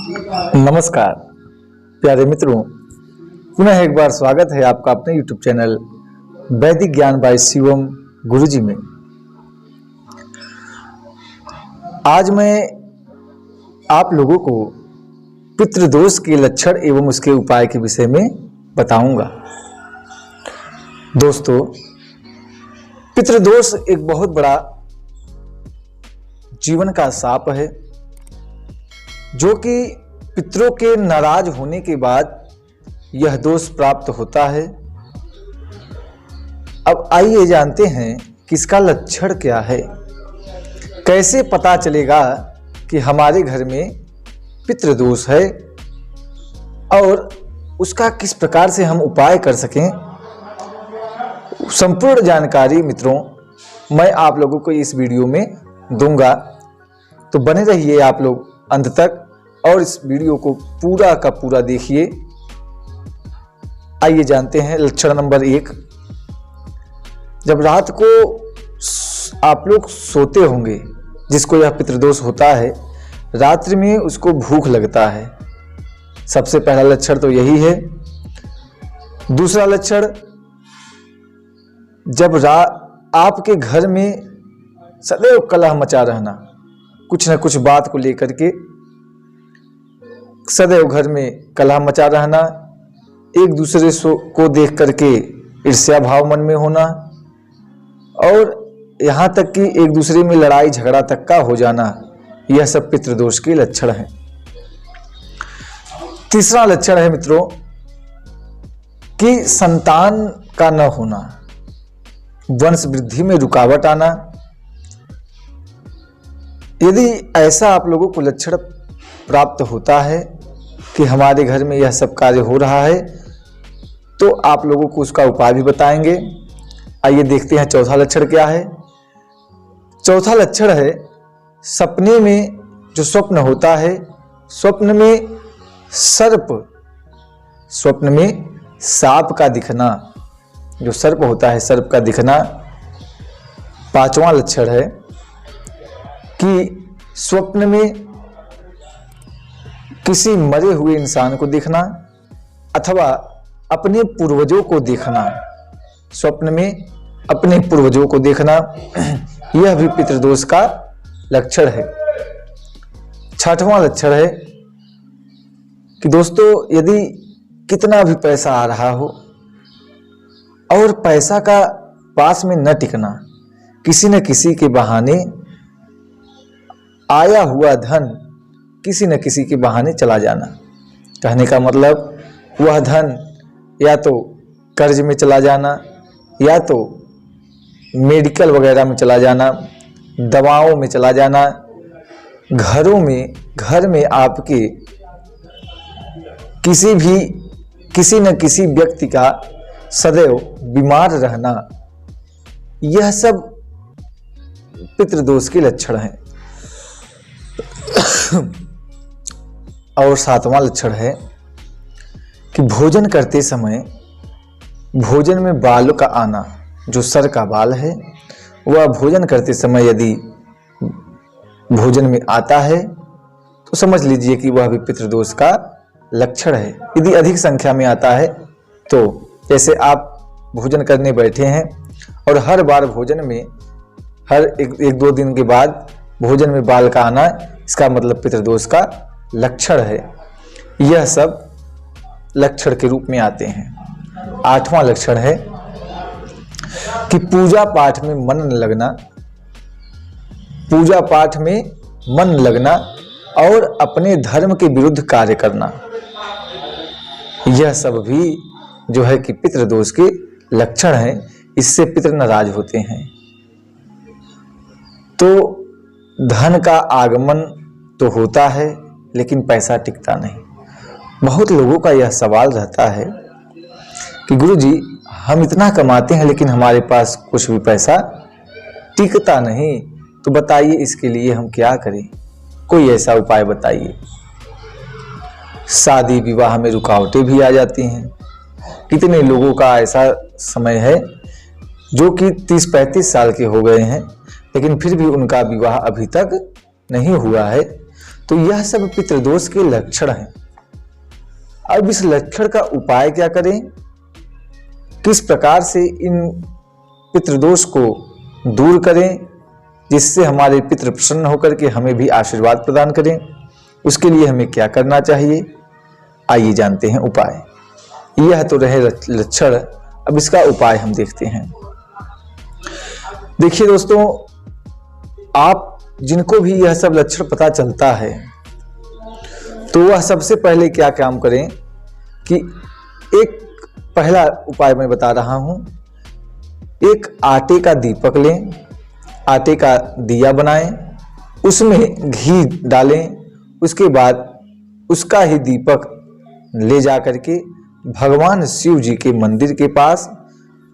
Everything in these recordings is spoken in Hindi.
नमस्कार प्यारे मित्रों, पुनः एक बार स्वागत है आपका अपने YouTube चैनल वैदिक ज्ञान बाय शिवम गुरुजी में। आज मैं आप लोगों को पितृदोष के लक्षण एवं उसके उपाय के विषय में बताऊंगा। दोस्तों, पितृदोष एक बहुत बड़ा जीवन का शाप है जो कि पितरों के नाराज होने के बाद यह दोष प्राप्त होता है। अब आइए जानते हैं कि इसका लक्षण क्या है, कैसे पता चलेगा कि हमारे घर में पितृदोष है और उसका किस प्रकार से हम उपाय कर सकें। संपूर्ण जानकारी मित्रों मैं आप लोगों को इस वीडियो में दूंगा, तो बने रहिए आप लोग अंत तक और इस वीडियो को पूरा का पूरा देखिए। आइए जानते हैं लक्षण नंबर 1। जब रात को आप लोग सोते होंगे, जिसको यह पितृदोष होता है, रात्रि में उसको भूख लगता है। सबसे पहला लक्षण तो यही है। दूसरा लक्षण, जब आपके घर में सदैव कलह मचा रहना, कुछ न कुछ बात को लेकर के सदैव घर में कलह मचा रहना, एक दूसरे को देख करके ईर्ष्या भाव मन में होना और यहाँ तक कि एक दूसरे में लड़ाई झगड़ा तक का हो जाना, यह सब पितृदोष के लक्षण हैं। तीसरा लक्षण है मित्रों कि संतान का न होना, वंश वृद्धि में रुकावट आना। यदि ऐसा आप लोगों को लक्षण प्राप्त होता है कि हमारे घर में यह सब कार्य हो रहा है, तो आप लोगों को उसका उपाय भी बताएंगे। आइए देखते हैं चौथा लक्षण क्या है। चौथा लक्षण है सपने में जो स्वप्न होता है, स्वप्न में सांप का दिखना, जो सर्प होता है सर्प का दिखना। पांचवा लक्षण है कि स्वप्न में किसी मरे हुए इंसान को देखना अथवा अपने पूर्वजों को देखना। स्वप्न में अपने पूर्वजों को देखना, यह भी पितृदोष का लक्षण है। छठवां लक्षण है कि दोस्तों, यदि कितना भी पैसा आ रहा हो और पैसा का पास में न टिकना, किसी न किसी के बहाने आया हुआ धन किसी न किसी के बहाने चला जाना। कहने का मतलब, वह धन या तो कर्ज में चला जाना, या तो मेडिकल वगैरह में चला जाना, दवाओं में चला जाना, घर में आपके किसी न किसी व्यक्ति का सदैव बीमार रहना, यह सब पितृदोष के लक्षण हैं। और सातवां लक्षण है कि भोजन करते समय भोजन में बाल का आना, जो सर का बाल है वह भोजन करते समय यदि भोजन में आता है तो समझ लीजिए कि वह भी पितृदोष का लक्षण है। यदि अधिक संख्या में आता है, तो जैसे आप भोजन करने बैठे हैं और हर बार भोजन में हर एक दो दिन के बाद भोजन में बाल का आना, इसका मतलब पितृदोष का लक्षण है। यह सब लक्षण के रूप में आते हैं। आठवां लक्षण है कि पूजा पाठ में मन लगना और अपने धर्म के विरुद्ध कार्य करना, यह सब भी जो है कि पितृदोष के लक्षण है। इससे पितृ नाराज होते हैं। तो धन का आगमन तो होता है लेकिन पैसा टिकता नहीं। बहुत लोगों का यह सवाल रहता है कि गुरुजी, हम इतना कमाते हैं लेकिन हमारे पास कुछ भी पैसा टिकता नहीं, तो बताइए इसके लिए हम क्या करें, कोई ऐसा उपाय बताइए। शादी विवाह में रुकावटें भी आ जाती हैं। कितने लोगों का ऐसा समय है जो कि 30-35 साल के हो गए हैं लेकिन फिर भी उनका विवाह अभी तक नहीं हुआ है। तो यह सब पितृदोष के लक्षण हैं। अब इस लक्षण का उपाय क्या करें, किस प्रकार से इन पितृदोष को दूर करें जिससे हमारे पितृ प्रसन्न होकर के हमें भी आशीर्वाद प्रदान करें, उसके लिए हमें क्या करना चाहिए, आइए जानते हैं उपाय। यह तो रहे लक्षण, अब इसका उपाय हम देखते हैं। देखिए दोस्तों, आप जिनको भी यह सब लक्षण पता चलता है तो वह सबसे पहले क्या काम करें कि एक पहला उपाय मैं बता रहा हूं, एक आटे का दीपक लें, आटे का दिया बनाएं, उसमें घी डालें, उसके बाद उसका ही दीपक ले जा करके भगवान शिव जी के मंदिर के पास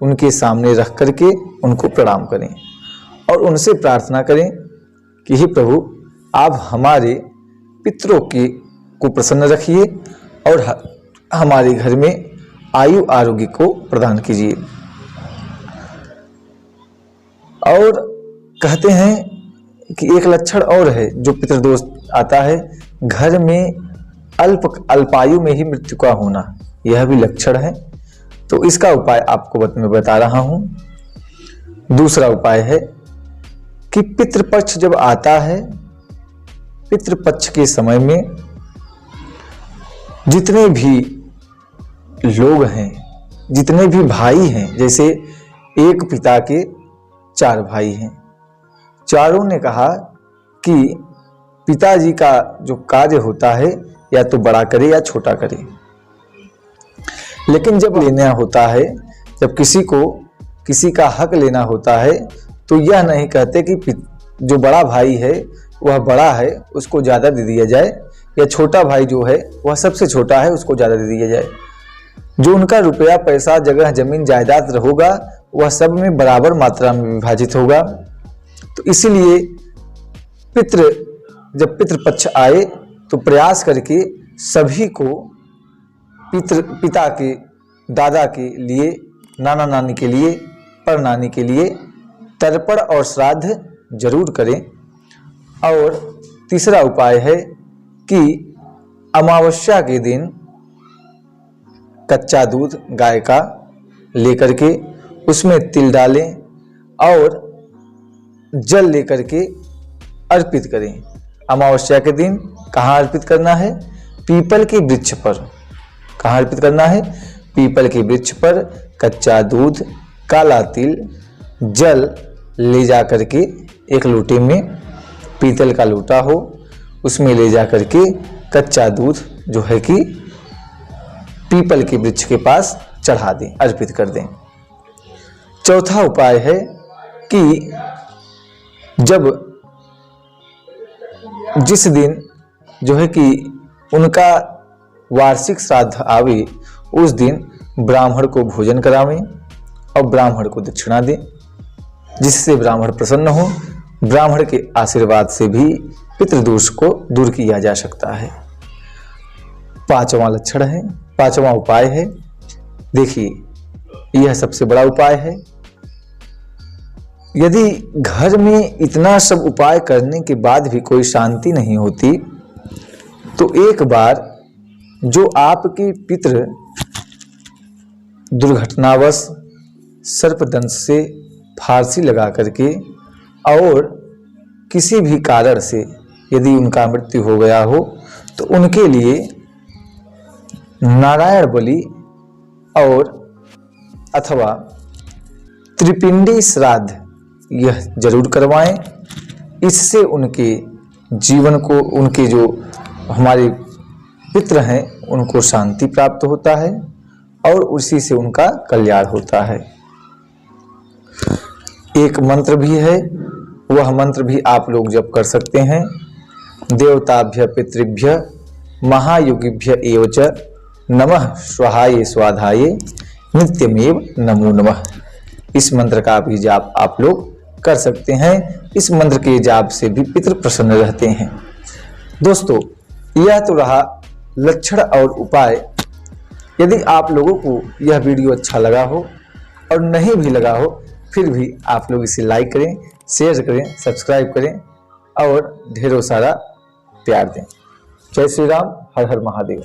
उनके सामने रख करके उनको प्रणाम करें और उनसे प्रार्थना करें कि हे प्रभु, आप हमारे पितरों को प्रसन्न रखिए और हमारे घर में आयु आरोग्य को प्रदान कीजिए। और कहते हैं कि एक लक्षण और है जो पितृदोष आता है, घर में अल्पायु में ही मृत्यु का होना, यह भी लक्षण है। तो इसका उपाय आपको मैं बता रहा हूं। दूसरा उपाय है कि पितृपक्ष जब आता है, पितृपक्ष के समय में जितने भी लोग हैं, जितने भी भाई हैं, जैसे एक पिता के 4 भाई हैं, चारों ने कहा कि पिताजी का जो कार्य होता है या तो बड़ा करे या छोटा करे, लेकिन जब लेना होता है, जब किसी का हक लेना होता है तो यह नहीं कहते कि जो बड़ा भाई है वह बड़ा है उसको ज़्यादा दे दिया जाए, या छोटा भाई जो है वह सबसे छोटा है उसको ज़्यादा दे दिया जाए। जो उनका रुपया पैसा जगह जमीन जायदाद होगा वह सब में बराबर मात्रा में विभाजित होगा। तो इसीलिए जब पितृपक्ष आए तो प्रयास करके सभी को पिता के, दादा के लिए, नाना नानी के लिए, परनानी के लिए तर्पण और श्राद्ध जरूर करें। और तीसरा उपाय है कि अमावस्या के दिन कच्चा दूध गाय का लेकर के उसमें तिल डालें और जल लेकर के अर्पित करें। अमावस्या के दिन कहाँ अर्पित करना है? पीपल के वृक्ष पर। कहाँ अर्पित करना है? पीपल के वृक्ष पर कच्चा दूध, काला तिल, जल ले जा करके एक लोटे में, पीतल का लोटा हो उसमें ले जा करके कच्चा दूध जो है कि पीपल के वृक्ष के पास चढ़ा दें, अर्पित कर दें। चौथा उपाय है कि जिस दिन जो है कि उनका वार्षिक श्राद्ध आवे उस दिन ब्राह्मण को भोजन करावें और ब्राह्मण को दक्षिणा दें, जिससे ब्राह्मण प्रसन्न हो। ब्राह्मण के आशीर्वाद से भी पितृदोष को दूर किया जा सकता है। पांचवा लक्षण है, पांचवा उपाय है, देखिए यह सबसे बड़ा उपाय है। यदि घर में इतना सब उपाय करने के बाद भी कोई शांति नहीं होती तो एक बार जो आपके पितृ दुर्घटनावश सर्पदंश से फांसी लगा करके और किसी भी कारण से यदि उनका मृत्यु हो गया हो तो उनके लिए नारायण बलि और अथवा त्रिपिंडी श्राद्ध यह जरूर करवाएं। इससे उनके जीवन को, उनके जो हमारे पितृ हैं उनको शांति प्राप्त होता है और उसी से उनका कल्याण होता है। एक मंत्र भी है, वह मंत्र भी आप लोग जप कर सकते हैं। देवताभ्य पितृभ्य महायुगिभ्य एव च नमः स्वाहाय स्वाधाय नित्यमेव नमो नमः। इस मंत्र का भी जाप आप लोग कर सकते हैं। इस मंत्र के जाप से भी पितृ प्रसन्न रहते हैं। दोस्तों, यह तो रहा लक्षण और उपाय। यदि आप लोगों को यह वीडियो अच्छा लगा हो और नहीं भी लगा हो फिर भी आप लोग इसे लाइक करें, शेयर करें, सब्सक्राइब करें और ढेरों सारा प्यार दें। जय श्री राम, हर हर महादेव।